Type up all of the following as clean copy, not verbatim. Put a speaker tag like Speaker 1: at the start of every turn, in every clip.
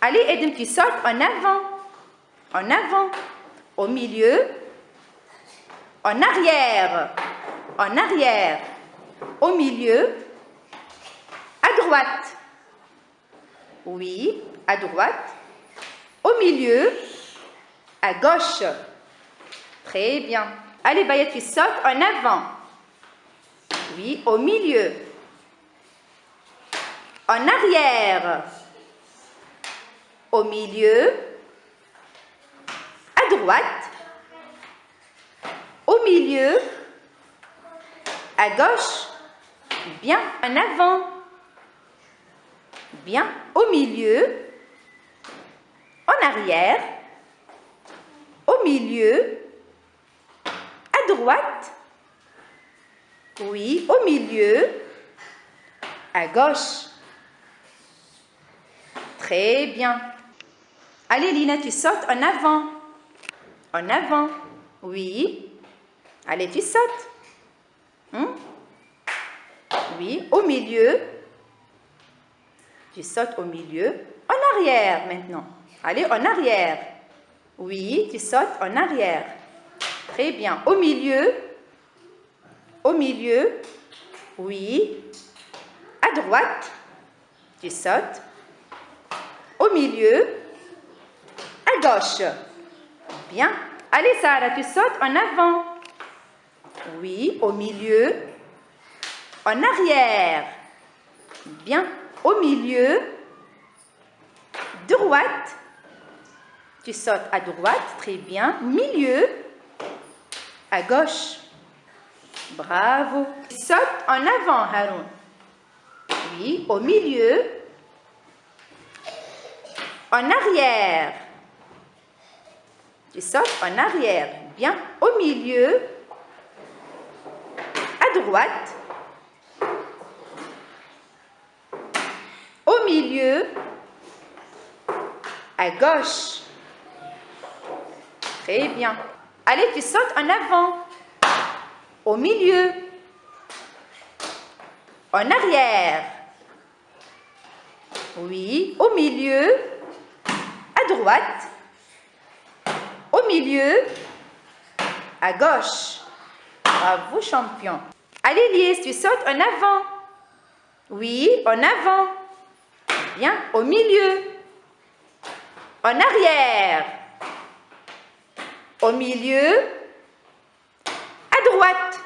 Speaker 1: Allez, Edim, tu sautes en avant, au milieu, en arrière, au milieu, à droite. Oui, à droite, au milieu, à gauche. Très bien. Allez, Baya, tu sautes en avant. Oui, au milieu, en arrière, au milieu, à droite, au milieu, à gauche, bien, en avant, bien, au milieu, en arrière, au milieu, à droite, oui, au milieu, à gauche. Très bien. Allez, Lina, tu sautes en avant, oui. Allez, tu sautes. Oui, au milieu. Tu sautes au milieu. En arrière maintenant. Allez, en arrière. Oui, tu sautes en arrière. Très bien. Au milieu. Oui. À droite. Tu sautes. Au milieu. À gauche. Bien. Allez, Sarah, tu sautes en avant. Oui, au milieu. En arrière. Bien. Au milieu. Droite. Tu sautes à droite. Très bien. Milieu. À gauche. Bravo. Tu sautes en avant, Haroun. Oui, au milieu. En arrière. Tu sautes en arrière. Bien. Au milieu. À droite. Au milieu. À gauche. Très bien. Allez, tu sautes en avant. Au milieu. En arrière. Oui, au milieu. À droite. Au milieu. À gauche. Bravo, champion. Allez, Lies, tu sautes en avant. Oui, en avant. Bien, au milieu. En arrière. Au milieu. À droite.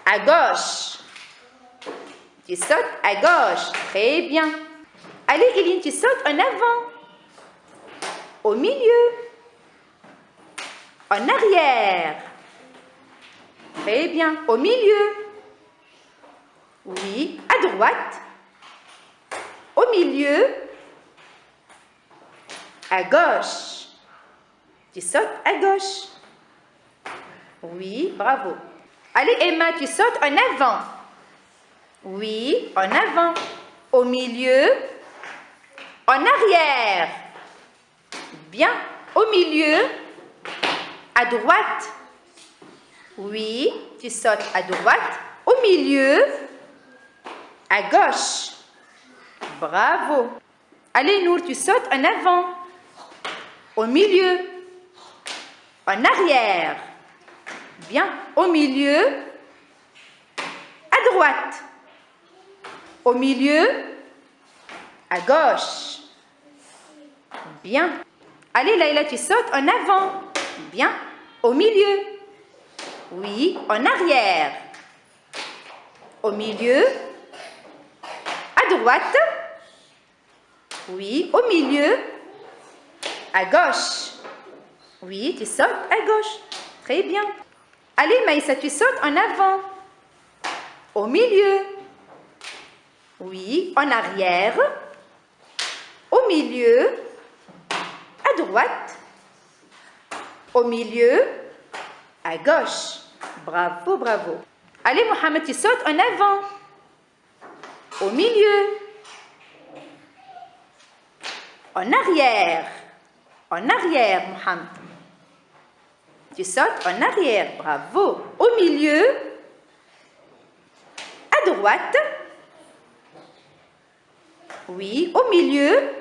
Speaker 1: À gauche. Tu sautes à gauche. Très bien. Allez, Eline, tu sautes en avant. Au milieu. En arrière. Très bien. Au milieu. Oui. À droite. Au milieu. À gauche. Tu sautes à gauche. Oui, bravo. Allez, Emma, tu sautes en avant. Oui, en avant. Au milieu. En arrière. Bien. Au milieu. À droite. Oui, tu sautes à droite. Au milieu. À gauche. Bravo. Allez, Nour, tu sautes en avant. Au milieu. En arrière. Bien. Au milieu. À droite. Au milieu. À gauche. Bien. Allez, Laïla, tu sautes en avant. Bien. Au milieu. Oui, en arrière. Au milieu. À droite. Oui, au milieu. À gauche. Oui, tu sautes à gauche. Très bien. Allez, Maïssa, tu sautes en avant. Au milieu. Oui, en arrière. Au milieu. À droite. Au milieu. À gauche. Bravo, bravo. Allez, Mohamed, tu sautes en avant. Au milieu. En arrière. En arrière, Mohamed. tu sautes en arrière. Bravo. Au milieu, à droite. Oui, au milieu,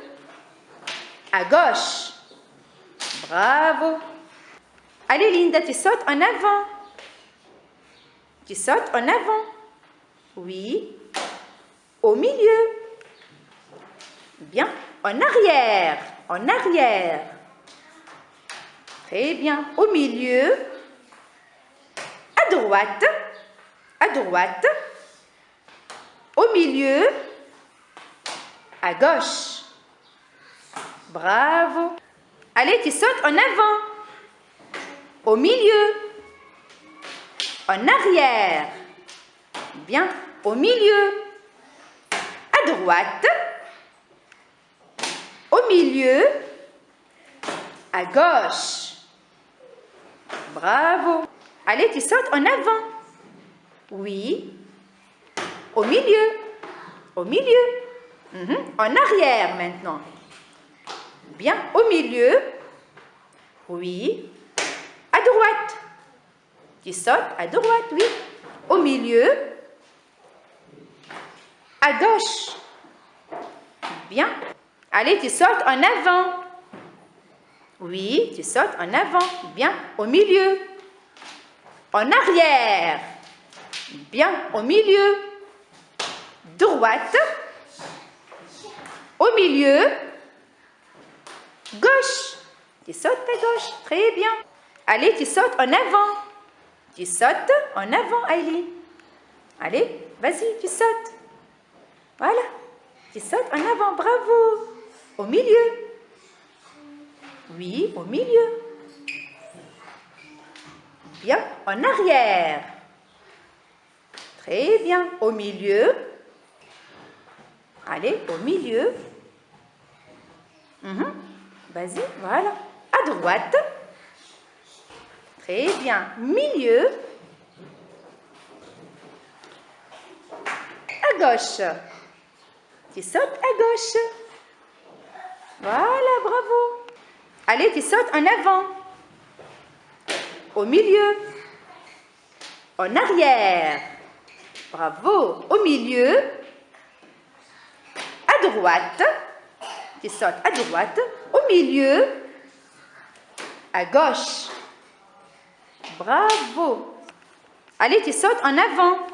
Speaker 1: à gauche. Bravo. Allez, Linda, tu sautes en avant. Tu sautes en avant. Oui. Au milieu. Bien. En arrière. En arrière. Très bien. Au milieu. À droite. À droite. Au milieu. À gauche. Bravo. Allez, tu sautes en avant. Au milieu. En arrière. Bien. Au milieu. À droite. Au milieu. À gauche. Bravo. Allez, tu sautes en avant. Oui. Au milieu. Au milieu. En arrière maintenant. Bien. Au milieu. Oui. À droite. Tu sautes à droite, oui. Au milieu. À gauche. Bien. Allez, tu sautes en avant. Oui, tu sautes en avant. Bien. Au milieu. En arrière. Bien. Au milieu. Droite. Au milieu. Gauche. Tu sautes à gauche. Très bien. Allez, tu sautes en avant. Tu sautes en avant, Aileen. Allez, vas-y, tu sautes. Voilà. Tu sautes en avant. Bravo. Au milieu. Oui, au milieu. Bien. En arrière. Très bien. Au milieu. Allez, au milieu. Vas-y, voilà. À droite. Très bien. Milieu. À gauche. Tu sautes à gauche. Voilà, bravo. Allez, tu sautes en avant. Au milieu. En arrière. Bravo. Au milieu. À droite. Tu sautes à droite. Au milieu. À gauche. Bravo. Allez, tu sautes en avant.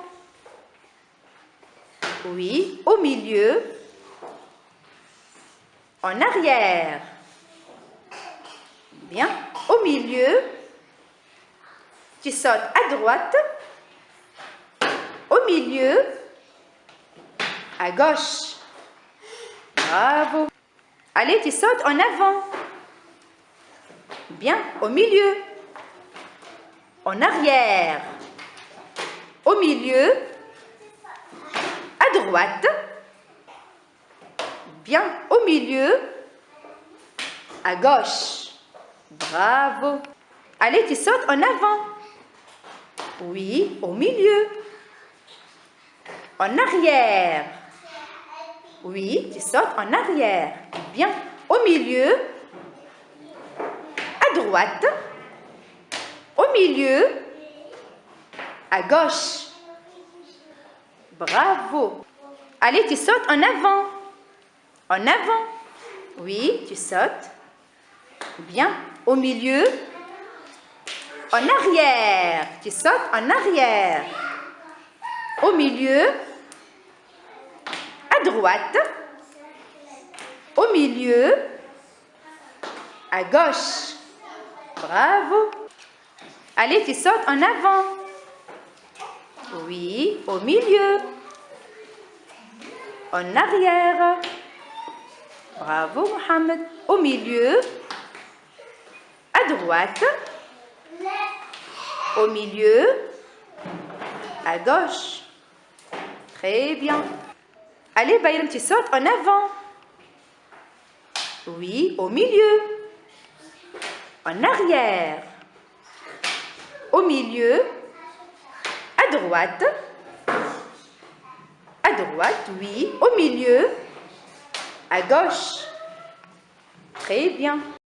Speaker 1: Oui. Au milieu. En arrière. Bien. Au milieu. Tu sautes à droite. Au milieu. À gauche. Bravo. Allez, tu sautes en avant. Bien. Au milieu. En arrière. Au milieu. À droite. Bien. Au milieu. À gauche. Bravo. Allez, tu sautes en avant. Oui, au milieu. En arrière. Oui, tu sautes en arrière. Bien. Au milieu. À droite. Au milieu. À gauche. Bravo. Allez, tu sautes en avant. En avant. Oui, tu sautes. Bien. Au milieu. En arrière. Tu sautes en arrière. Au milieu. À droite. Au milieu. À gauche. Bravo. Allez, tu sautes en avant. Oui, au milieu. En arrière. Bravo, Mohamed. Au milieu. À droite. Au milieu. À gauche. Très bien. Allez, Bayram, tu sautes en avant. Oui, au milieu. En arrière. Au milieu. À droite. À droite, oui. Au milieu. À gauche. Très bien.